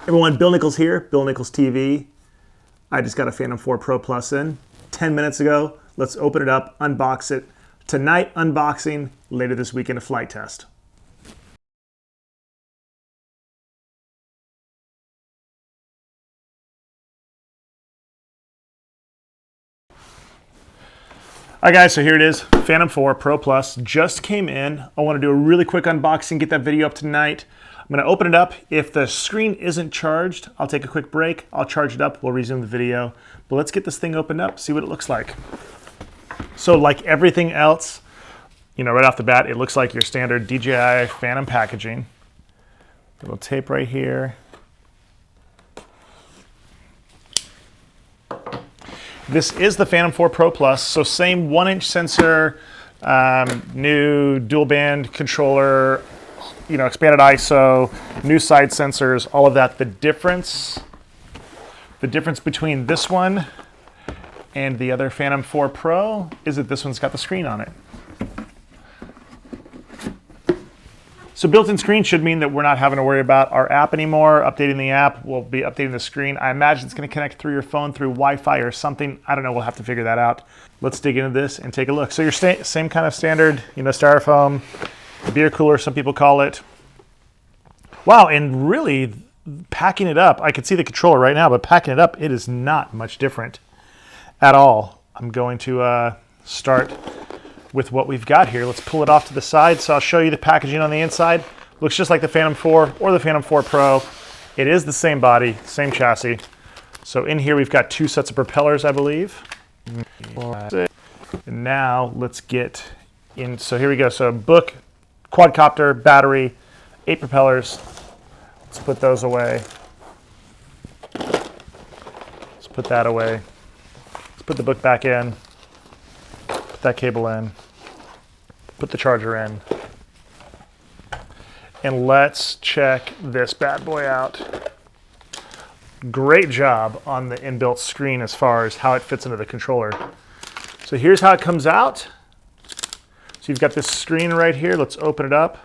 Everyone, Bill Nichols here, Bill Nichols TV. I just got a Phantom 4 Pro Plus in 10 minutes ago. Let's open it up, unbox it. Tonight, unboxing. Later this weekend, a flight test. All right guys, so here it is, Phantom 4 Pro Plus just came in. I want to do a really quick unboxing, get that video up tonight. I'm going to open it up. If the screen isn't charged, I'll take a quick break. I'll charge it up, we'll resume the video. But let's get this thing opened up, see what it looks like. So like everything else, you know, right off the bat, it looks like your standard DJI Phantom packaging. Little tape right here. This is the Phantom 4 Pro Plus, so same 1-inch sensor, new dual band controller, you know, expanded ISO, new side sensors, all of that. The difference between this one and the other Phantom 4 Pro is that this one's got the screen on it. So built-in screen should mean that we're not having to worry about our app anymore. Updating the app, we'll be updating the screen. I imagine it's going to connect through your phone through Wi-Fi or something. I don't know, we'll have to figure that out. Let's dig into this and take a look. So your same kind of standard, you know, styrofoam, beer cooler, some people call it. Wow, and really packing it up, I can see the controller right now, but packing it up, it is not much different at all. I'm going to start with what we've got here. Let's pull it off to the side. So I'll show you the packaging on the inside. Looks just like the Phantom 4 or the Phantom 4 Pro. It is the same body, same chassis. So in here we've got two sets of propellers, I believe. And now let's get in. So here we go. So book, quadcopter, battery, 8 propellers. Let's put those away. Let's put that away. Let's put the book back in. Put that cable in. Put the charger in. And let's check this bad boy out. Great job on the inbuilt screen as far as how it fits into the controller. So here's how it comes out. So you've got this screen right here. Let's open it up.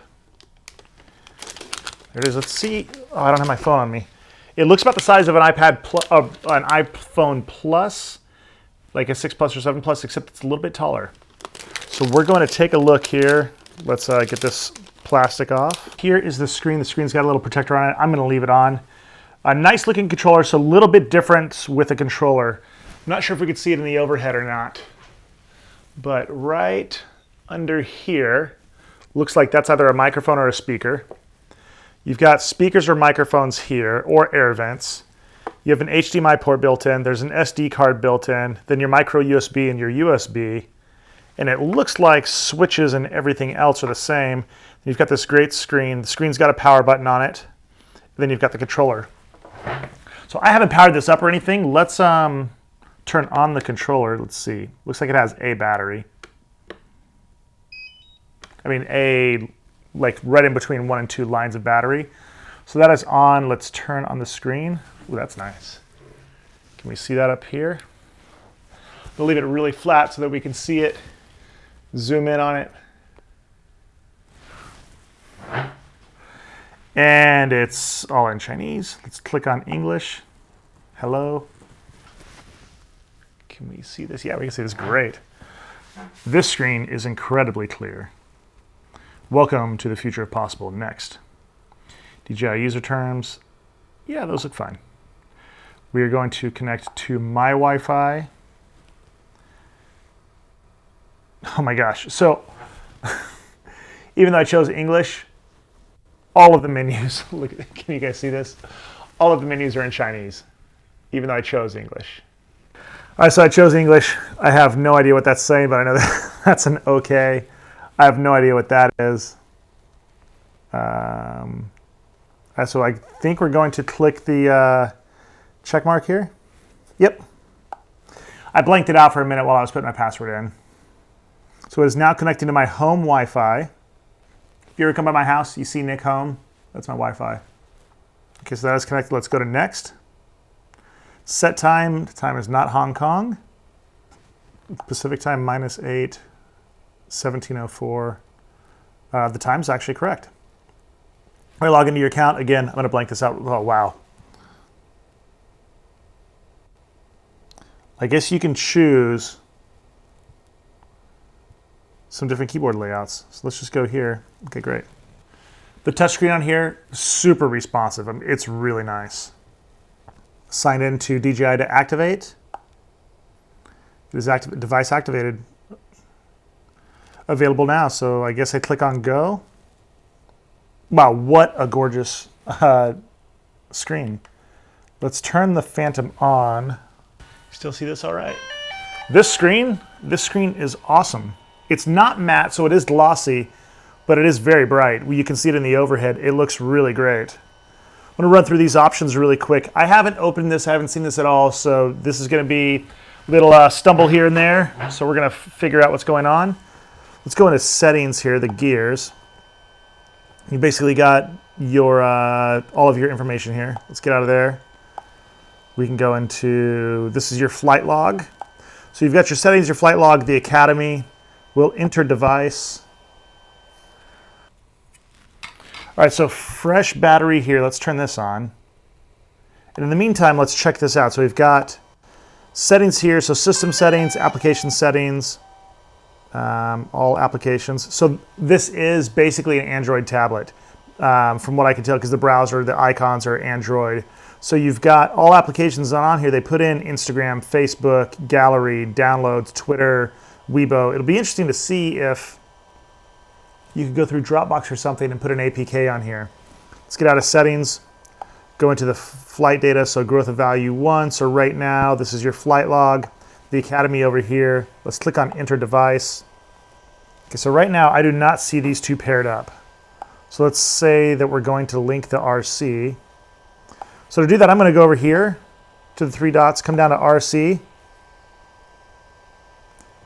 There it is. Let's see. Oh, I don't have my phone on me. It looks about the size of an iPhone Plus, like a 6 Plus or 7 Plus, except it's a little bit taller. So we're going to take a look here. Let's get this plastic off. Here is the screen. The screen's got a little protector on it. I'm going to leave it on. A nice looking controller, so a little bit different with the controller. I'm not sure if we could see it in the overhead or not. But right under here, looks like that's either a microphone or a speaker. You've got speakers or microphones here, or air vents. You have an HDMI port built in. There's an SD card built in. Then your micro USB and your USB. And it looks like switches and everything else are the same. You've got this great screen. The screen's got a power button on it. Then you've got the controller. So I haven't powered this up or anything. Let's turn on the controller. Let's see. Looks like it has a battery. I mean, like right in between 1 and 2 lines of battery. So that is on. Let's turn on the screen. Ooh, that's nice. Can we see that up here? We'll leave it really flat so that we can see it. Zoom in on it. And it's all in Chinese. Let's click on English. Hello. Can we see this? Yeah, we can see this. Great. This screen is incredibly clear. Welcome to the future of possible. Next. DJI user terms. Yeah, those look fine. We are going to connect to my Wi-Fi. Oh my gosh. So even though I chose English, all of the menus, look, can you guys see this? All of the menus are in Chinese, even though I chose English. All right, so I chose English. I have no idea what that's saying, but I know that that's an okay. I have no idea what that is. So I think we're going to click the check mark here. Yep. I blanked it out for a minute while I was putting my password in. So it is now connecting to my home Wi-Fi. If you ever come by my house, you see Nick Home, that's my Wi-Fi. Okay, so that is connected. Let's go to next. Set time, the time is not Hong Kong. Pacific time -8, 17:04. The time's actually correct. When I log into your account, again, I'm going to blank this out. Oh, wow. I guess you can choose some different keyboard layouts. So let's just go here. Okay, great. The touchscreen on here, super responsive. I mean, it's really nice. Sign in to DJI to activate. It is device activated. Available now, so I guess I click on go. Wow, what a gorgeous screen. Let's turn the Phantom on. Still see this all right? This screen is awesome. It's not matte, so it is glossy, but it is very bright. You can see it in the overhead. It looks really great. I'm gonna run through these options really quick. I haven't opened this, I haven't seen this at all, so this is gonna be a little stumble here and there. So we're gonna figure out what's going on. Let's go into settings here, the gears. You basically got your all of your information here. Let's get out of there. We can go into, this is your flight log. So you've got your settings, your flight log, the Academy. We'll enter device. All right, so fresh battery here. Let's turn this on. And in the meantime, let's check this out. So we've got settings here. So system settings, application settings, all applications. So this is basically an Android tablet, from what I can tell, because the browser, the icons are Android. So you've got all applications on here. They put in Instagram, Facebook, Gallery, Downloads, Twitter, Weibo. It'll be interesting to see if you could go through Dropbox or something and put an APK on here. Let's get out of settings, go into the flight data. So growth of value 1. So right now, this is your flight log, the Academy over here. Let's click on enter device. Okay, so right now I do not see these two paired up. So let's say that we're going to link the RC. So to do that, I'm going to go over here to the 3 dots, come down to RC,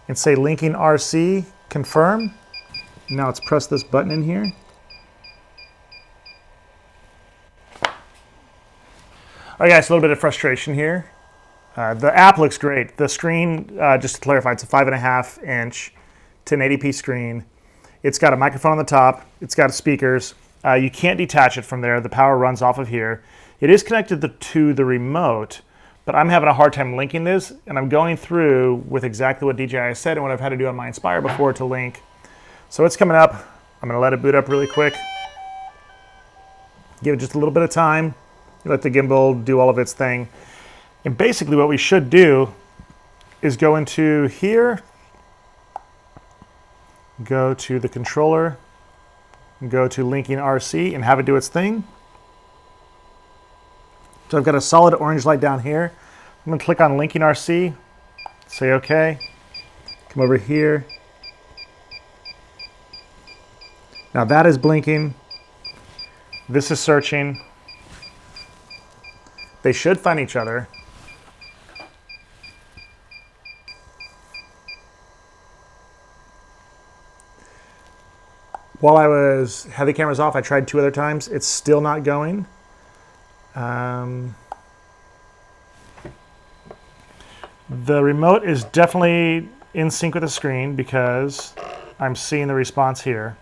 and say linking RC, confirm. Now let's press this button in here. All right, guys, a little bit of frustration here. The app looks great. The screen, just to clarify, it's a 5.5 inch 1080p screen. It's got a microphone on the top. It's got speakers. You can't detach it from there. The power runs off of here. It is connected to the remote, but I'm having a hard time linking this, and I'm going through with exactly what DJI said and what I've had to do on my Inspire before to link. So it's coming up. I'm gonna let it boot up really quick. Give it just a little bit of time. Let the gimbal do all of its thing. And basically what we should do is go into here, go to the controller, go to linking RC and have it do its thing. So I've got a solid orange light down here. I'm gonna click on linking RC, say okay, come over here. Now that is blinking. This is searching. They should find each other. While I had the cameras off, I tried 2 other times. It's still not going. The remote is definitely in sync with the screen because I'm seeing the response here.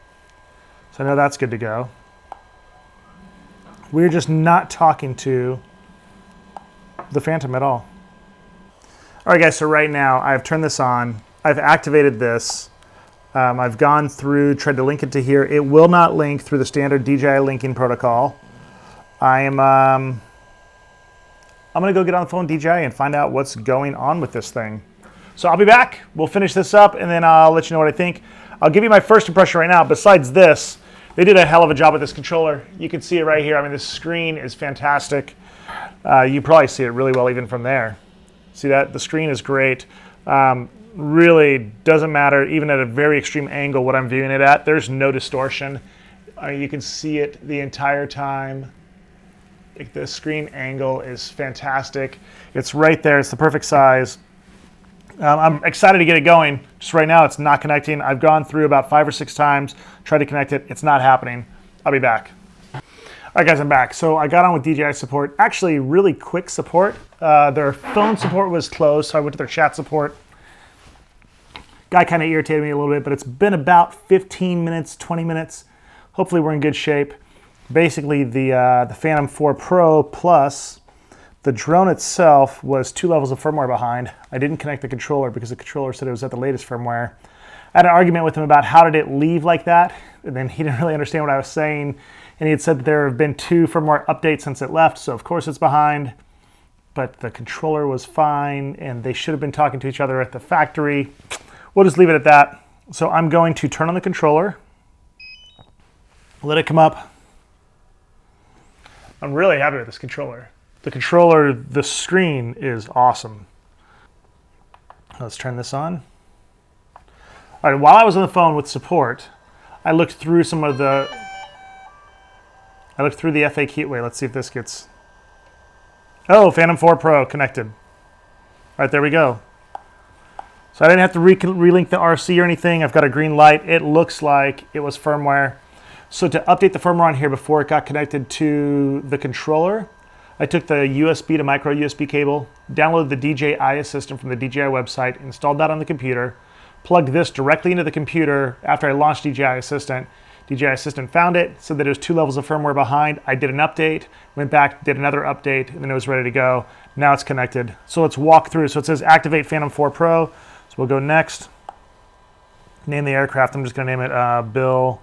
So I know that's good to go. We're just not talking to the Phantom at all. All right, guys, so right now I've turned this on. I've activated this. I've gone through, tried to link it to here. It will not link through the standard DJI linking protocol. I'm gonna go get on the phone with DJI and find out what's going on with this thing. So I'll be back. We'll finish this up and then I'll let you know what I think. I'll give you my first impression right now. Besides this, they did a hell of a job with this controller. You can see it right here. I mean, this screen is fantastic. You probably see it really well even from there. See that? The screen is great. Really doesn't matter, even at a very extreme angle, what I'm viewing it at. There's no distortion. You can see it the entire time. Like, the screen angle is fantastic. It's right there. It's the perfect size. I'm excited to get it going. Just right now, it's not connecting. I've gone through about 5 or 6 times, tried to connect it. It's not happening. I'll be back. All right, guys, I'm back. So I got on with DJI support. Actually, really quick support. Their phone support was closed, so I went to their chat support. Guy kind of irritated me a little bit, but it's been about 15 minutes, 20 minutes. Hopefully we're in good shape. Basically, the Phantom 4 Pro Plus, The drone itself was 2 levels of firmware behind. I didn't connect the controller because the controller said it was at the latest firmware. I had an argument with him about how did it leave like that, and then he didn't really understand what I was saying, and he had said that there have been 2 firmware updates since it left, so of course it's behind, but the controller was fine, and they should have been talking to each other at the factory. We'll just leave it at that. So I'm going to turn on the controller, let it come up. I'm really happy with this controller. The controller, the screen is awesome. Let's turn this on. All right, while I was on the phone with support, I looked through the FAQ. Wait, let's see if this gets... Oh, Phantom 4 Pro connected. All right, there we go. So I didn't have to relink the RC or anything. I've got a green light. It looks like it was firmware. So to update the firmware on here before it got connected to the controller, I took the USB to micro USB cable, downloaded the DJI Assistant from the DJI website, installed that on the computer, plugged this directly into the computer after I launched DJI Assistant. DJI Assistant found it, said that it was 2 levels of firmware behind. I did an update, went back, did another update, and then it was ready to go. Now it's connected. So let's walk through. So it says activate Phantom 4 Pro. So we'll go next. Name the aircraft. I'm just going to name it Bill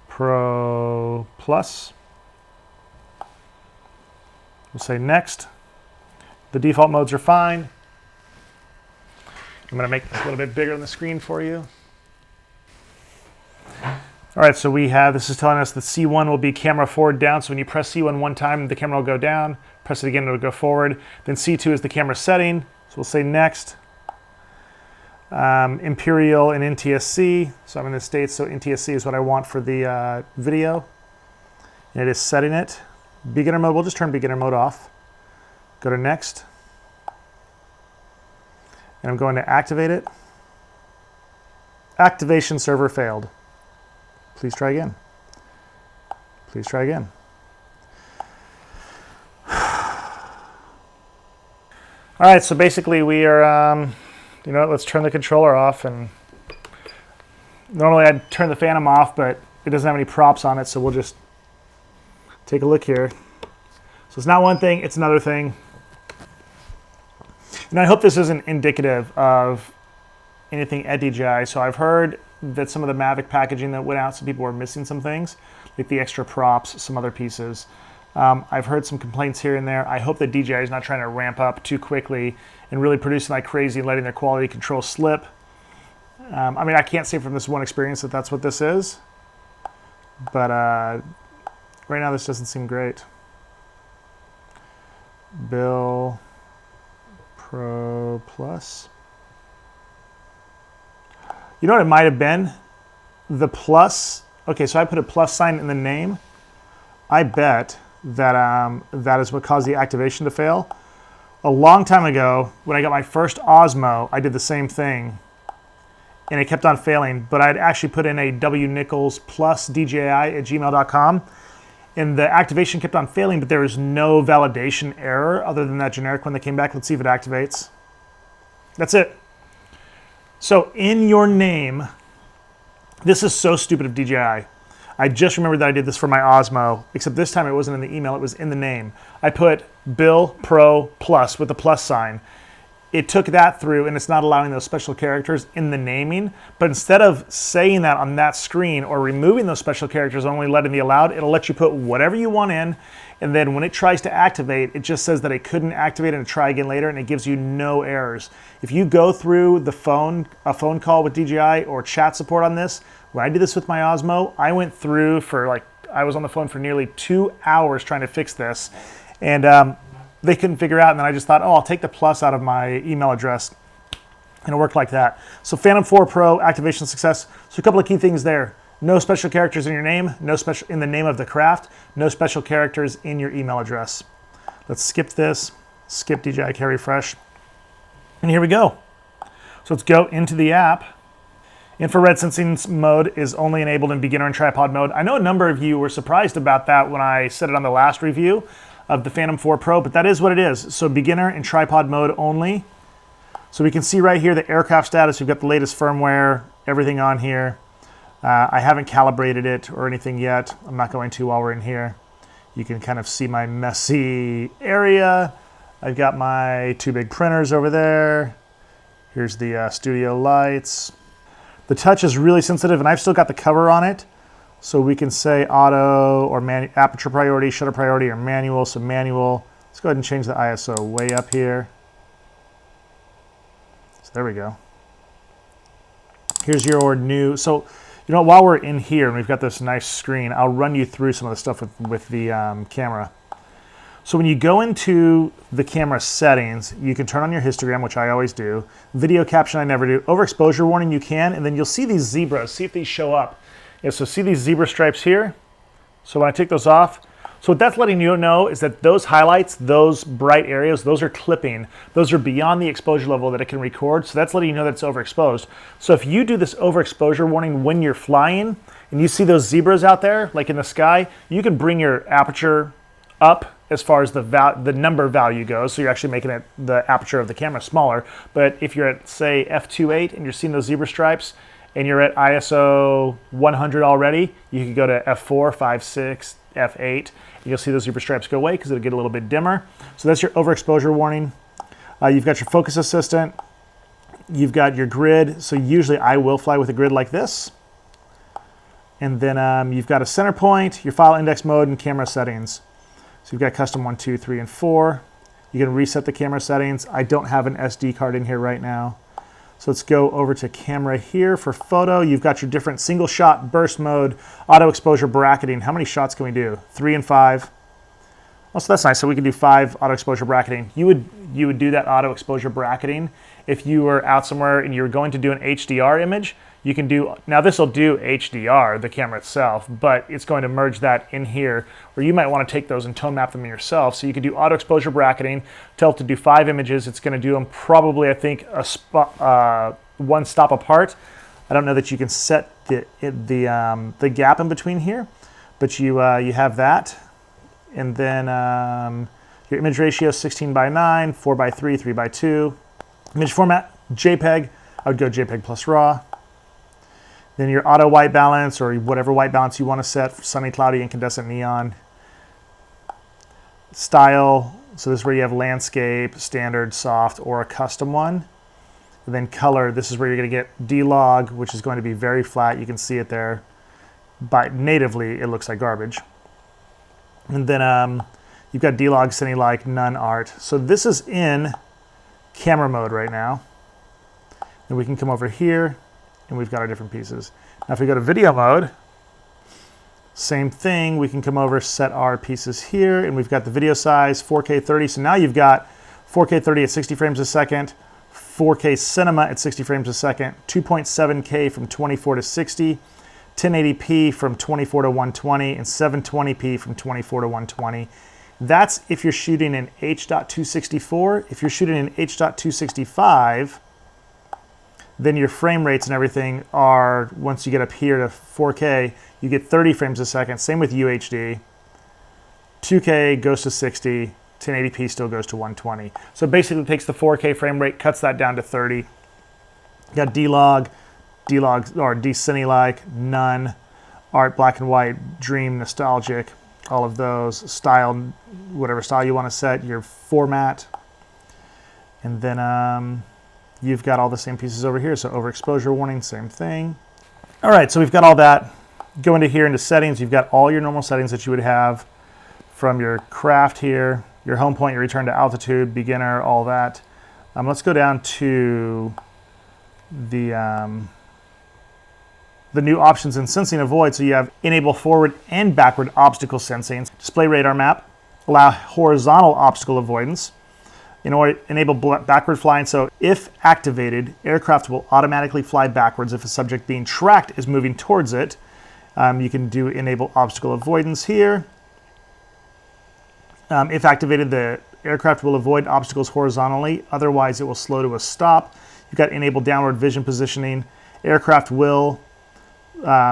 Pro Plus. We'll say next. The default modes are fine. I'm going to make this a little bit bigger on the screen for you. All right, so we have, this is telling us that C1 will be camera forward down. So when you press C1 one time, the camera will go down. Press it again, it'll go forward. Then C2 is the camera setting. So we'll say next. Imperial and NTSC. So I'm in the States, so NTSC is what I want for the video. And it is setting it. Beginner mode, we'll just turn beginner mode off. Go to next. And I'm going to activate it. Activation server failed. Please try again. Please try again. All right, so basically we are, let's turn the controller off. And normally I'd turn the Phantom off, but it doesn't have any props on it, so we'll just take a look here. So it's not one thing, it's another thing. And I hope this isn't indicative of anything at DJI. So I've heard that some of the Mavic packaging that went out, some people were missing some things, like the extra props, some other pieces. I've heard some complaints here and there. I hope that DJI is not trying to ramp up too quickly and really producing like crazy and letting their quality control slip. I mean, I can't say from this one experience that that's what this is, but right now this doesn't seem great. Bill Pro Plus. You know what it might have been? The plus. Okay, so I put a plus sign in the name. I bet that that is what caused the activation to fail. A long time ago, when I got my first Osmo, I did the same thing, and it kept on failing. But I'd actually put in a wnichols plus DJI@gmail.com, and the activation kept on failing, but there was no validation error other than that generic one that came back. Let's see if it activates. That's it. So in your name, this is so stupid of DJI. I just remembered that I did this for my Osmo, except this time it wasn't in the email, it was in the name. I put Bill Pro Plus with the plus sign. It took that through, and it's not allowing those special characters in the naming, but instead of saying that on that screen or removing those special characters, only letting the allowed, it'll let you put whatever you want in, and then when it tries to activate, it just says that it couldn't activate and try again later, and it gives you no errors. If you go through a phone call with DJI or chat support on this, when I did this with my Osmo, I went through I was on the phone for nearly 2 hours trying to fix this, and they couldn't figure out, and then I just thought, oh, I'll take the plus out of my email address, and it worked like that. So Phantom 4 Pro activation success. So a couple of key things there. No special characters in your name, no special in the name of the craft, no special characters in your email address. Let's skip this, skip DJI Carry Refresh, and here we go. So let's go into the app. Infrared sensing mode is only enabled in beginner and tripod mode. I know a number of you were surprised about that when I said it on the last review of the Phantom 4 Pro, but that is what it is. So beginner and tripod mode only. So we can see right here the aircraft status. We've got the latest firmware, everything on here. I haven't calibrated it or anything yet. I'm not going to while we're in here. You can kind of see my messy area. I've got my 2 big printers over there. Here's the studio lights. The touch is really sensitive, and I've still got the cover on it. So we can say auto or aperture priority, shutter priority, or manual. So manual. Let's go ahead and change the ISO way up here. So there we go. Here's your new, so you know, while we're in here and we've got this nice screen, I'll run you through some of the stuff with the camera. So when you go into the camera settings, you can turn on your histogram, which I always do. Video caption, I never do. Overexposure warning, you can, and then you'll see these zebras. See if these show up. Yeah, so see these zebra stripes here? So when I take those off, so what that's letting you know is that those highlights, those bright areas, those are clipping. Those are beyond the exposure level that it can record, so that's letting you know that it's overexposed. So if you do this overexposure warning when you're flying, and you see those zebras out there, like in the sky, you can bring your aperture up as far as the number value goes, so you're actually making it the aperture of the camera smaller. But if you're at, say, f2.8 and you're seeing those zebra stripes, and you're at ISO 100 already, you can go to f4, 5, 6, f8, and you'll see those zebra stripes go away because it'll get a little bit dimmer. So that's your overexposure warning. You've got your focus assistant. You've got your grid. So usually I will fly with a grid like this. And then you've got a center point, your file index mode, and camera settings. So you've got custom 1, 2, 3, and 4. You can reset the camera settings. I don't have an SD card in here right now. So let's go over to camera here for photo. You've got your different single shot, burst mode, auto exposure bracketing. How many shots can we do? 3 and 5. Oh, so that's nice. So we can do 5 auto exposure bracketing. You would do that auto exposure bracketing if you were out somewhere and you were going to do an HDR image. You can do, now this will do HDR, the camera itself, but it's going to merge that in here, where you might want to take those and tone map them yourself. So you can do auto exposure bracketing, tell it to do 5 images. It's going to do them probably, I think, one stop apart. I don't know that you can set the gap in between here, but you have that. And then your image ratio 16:9, 4:3, 3:2. Image format, JPEG. I would go JPEG plus RAW. Then your auto white balance, or whatever white balance you want to set, for sunny, cloudy, incandescent, neon. Style, so this is where you have landscape, standard, soft, or a custom one. And then color, this is where you're going to get D-Log, which is going to be very flat. You can see it there. But natively, it looks like garbage. And then you've got D-Log, Cine-like, none art. So this is in camera mode right now. And we can come over here, and we've got our different pieces. Now if we go to video mode, same thing. We can come over, set our pieces here, and we've got the video size, 4K 30. So now you've got 4K 30 at 60 frames a second, 4K cinema at 60 frames a second, 2.7K from 24 to 60, 1080p from 24 to 120, and 720p from 24 to 120. That's if you're shooting in H.264. If you're shooting in H.265, then your frame rates and everything are, once you get up here to 4K, you get 30 frames a second. Same with UHD. 2K goes to 60, 1080p still goes to 120. So basically it takes the 4K frame rate, cuts that down to 30. You got D-Log, or D-Cine-like, none, art, black and white, dream, nostalgic, all of those, style, whatever style you want to set, your format. And then you've got all the same pieces over here. So overexposure warning, same thing. All right, so we've got all that. Go into here into settings. You've got all your normal settings that you would have from your craft here, your home point, your return to altitude, beginner, all that. Let's go down to the new options in sensing avoid. So you have enable forward and backward obstacle sensing, display radar map, allow horizontal obstacle avoidance, enable backward flying. So if activated, aircraft will automatically fly backwards if a subject being tracked is moving towards it. You can do enable obstacle avoidance here. If activated, the aircraft will avoid obstacles horizontally. Otherwise, it will slow to a stop. You've got enable downward vision positioning. Aircraft will,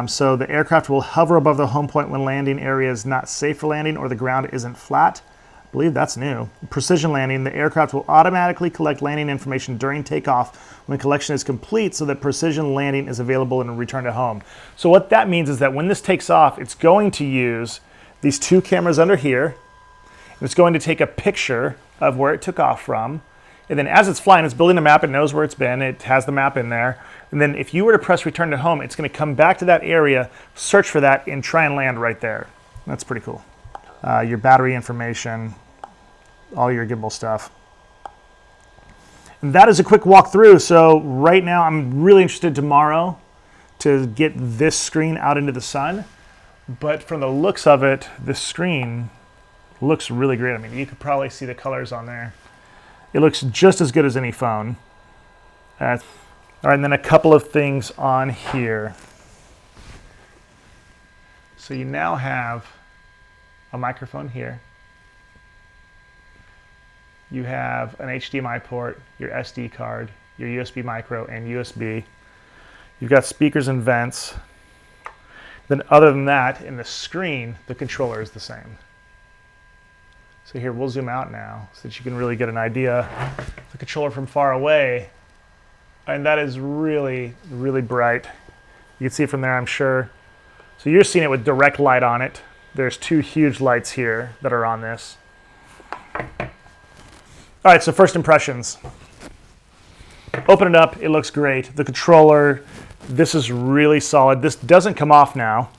so the aircraft will hover above the home point when landing area is not safe for landing or the ground isn't flat. I believe that's new. Precision landing, the aircraft will automatically collect landing information during takeoff when collection is complete so that precision landing is available and return to home. So what that means is that when this takes off, it's going to use these two cameras under here. It's going to take a picture of where it took off from. And then as it's flying, it's building a map. It knows where it's been. It has the map in there. And then if you were to press return to home, it's going to come back to that area, search for that, and try and land right there. That's pretty cool. Your battery information, all your gimbal stuff. And that is a quick walkthrough. So right now, I'm really interested tomorrow to get this screen out into the sun. But from the looks of it, this screen looks really great. I mean, you could probably see the colors on there. It looks just as good as any phone. All right, and then a couple of things on here. So you now have a microphone here. You have an HDMI port, your SD card, your USB micro, and USB. You've got speakers and vents. Then other than that, in the screen, the controller is the same. So here, we'll zoom out now so that you can really get an idea of the controller from far away. And that is really, really bright. You can see it from there, I'm sure. So you're seeing it with direct light on it. There's two huge lights here that are on this. All right, so first impressions. Open it up, it looks great. The controller, this is really solid. This doesn't come off now.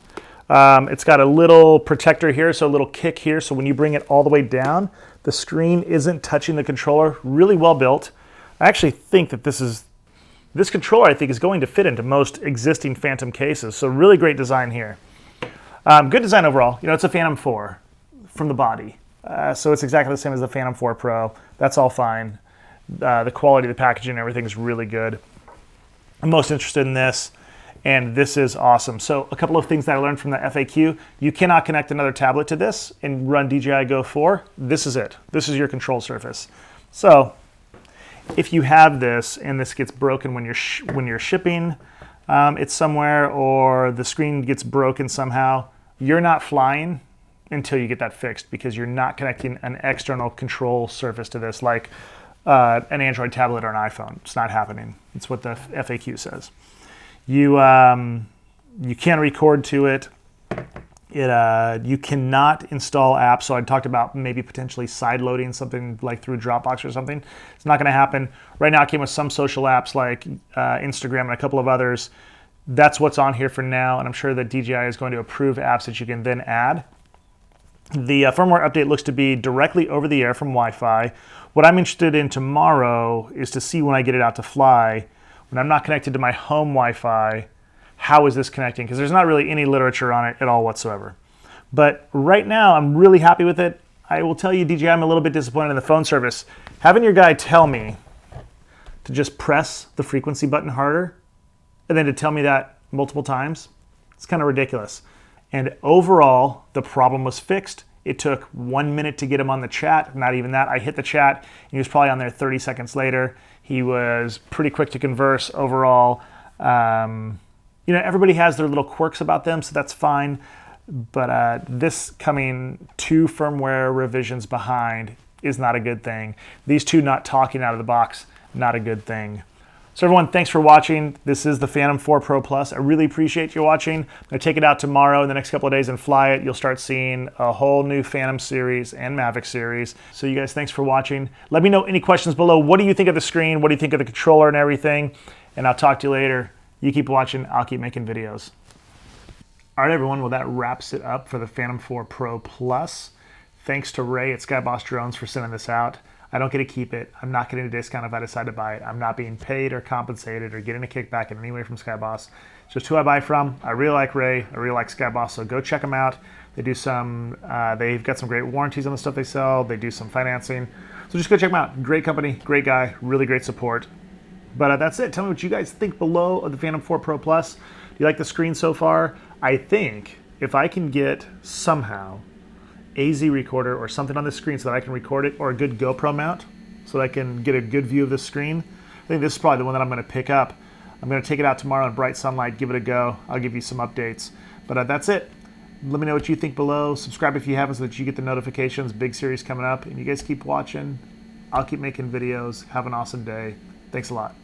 It's got a little protector here, so a little kick here, so when you bring it all the way down, the screen isn't touching the controller. Really well built. I actually think that this controller, I think, is going to fit into most existing Phantom cases, so really great design here. Good design overall. You know, it's a Phantom 4 from the body, so it's exactly the same as the Phantom 4 Pro. That's all fine. The quality of the packaging and everything is really good. I'm most interested in this. And this is awesome. So a couple of things that I learned from the FAQ. You cannot connect another tablet to this and run DJI Go 4. This is it. This is your control surface. So if you have this and this gets broken when you're shipping it somewhere, or the screen gets broken somehow, you're not flying until you get that fixed, because you're not connecting an external control surface to this like an Android tablet or an iPhone. It's not happening. It's what the FAQ says. You can't record to it. You cannot install apps. So I talked about maybe potentially side loading something like through Dropbox or something. It's not going to happen. Right now it came with some social apps like Instagram and a couple of others. That's what's on here for now, and I'm sure that DJI is going to approve apps that you can then add. The firmware update looks to be directly over the air from Wi-Fi. What I'm interested in tomorrow is to see when I get it out to fly, when I'm not connected to my home Wi-Fi, how is this connecting? Because there's not really any literature on it at all whatsoever. But right now, I'm really happy with it. I will tell you, DJI, I'm a little bit disappointed in the phone service. Having your guy tell me to just press the frequency button harder, and then to tell me that multiple times, it's kind of ridiculous. And overall, the problem was fixed. It took 1 minute to get him on the chat. Not even that. I hit the chat, and he was probably on there 30 seconds later. He was pretty quick to converse overall. You know, everybody has their little quirks about them, so that's fine. But this coming 2 firmware revisions behind is not a good thing. These 2 not talking out of the box, not a good thing. So everyone, thanks for watching. This is the Phantom 4 Pro Plus. I really appreciate you watching. I'm going to take it out tomorrow in the next couple of days and fly it. You'll start seeing a whole new Phantom series and Mavic series. So you guys, thanks for watching. Let me know any questions below. What do you think of the screen? What do you think of the controller and everything? And I'll talk to you later. You keep watching. I'll keep making videos. All right, everyone. Well, that wraps it up for the Phantom 4 Pro Plus. Thanks to Ray at Skyboss Drones for sending this out. I don't get to keep it. I'm not getting a discount if I decide to buy it. I'm not being paid or compensated or getting a kickback in any way from Skyboss. It's just who I buy from. I really like Ray. I really like Skyboss, so go check them out. They do some, they've got some great warranties on the stuff they sell. They do some financing. So just go check them out. Great company, great guy, really great support. But that's it. Tell me what you guys think below of the Phantom 4 Pro Plus. Do you like the screen so far? I think if I can get somehow AZ recorder or something on the screen so that I can record it, or a good GoPro mount so that I can get a good view of the screen, I think this is probably the one that I'm going to pick up. I'm going to take it out tomorrow in bright sunlight, give it a go. I'll give you some updates. But that's it. Let me know what you think below. Subscribe if you haven't so that you get the notifications. Big series coming up. And you guys keep watching. I'll keep making videos. Have an awesome day. Thanks a lot.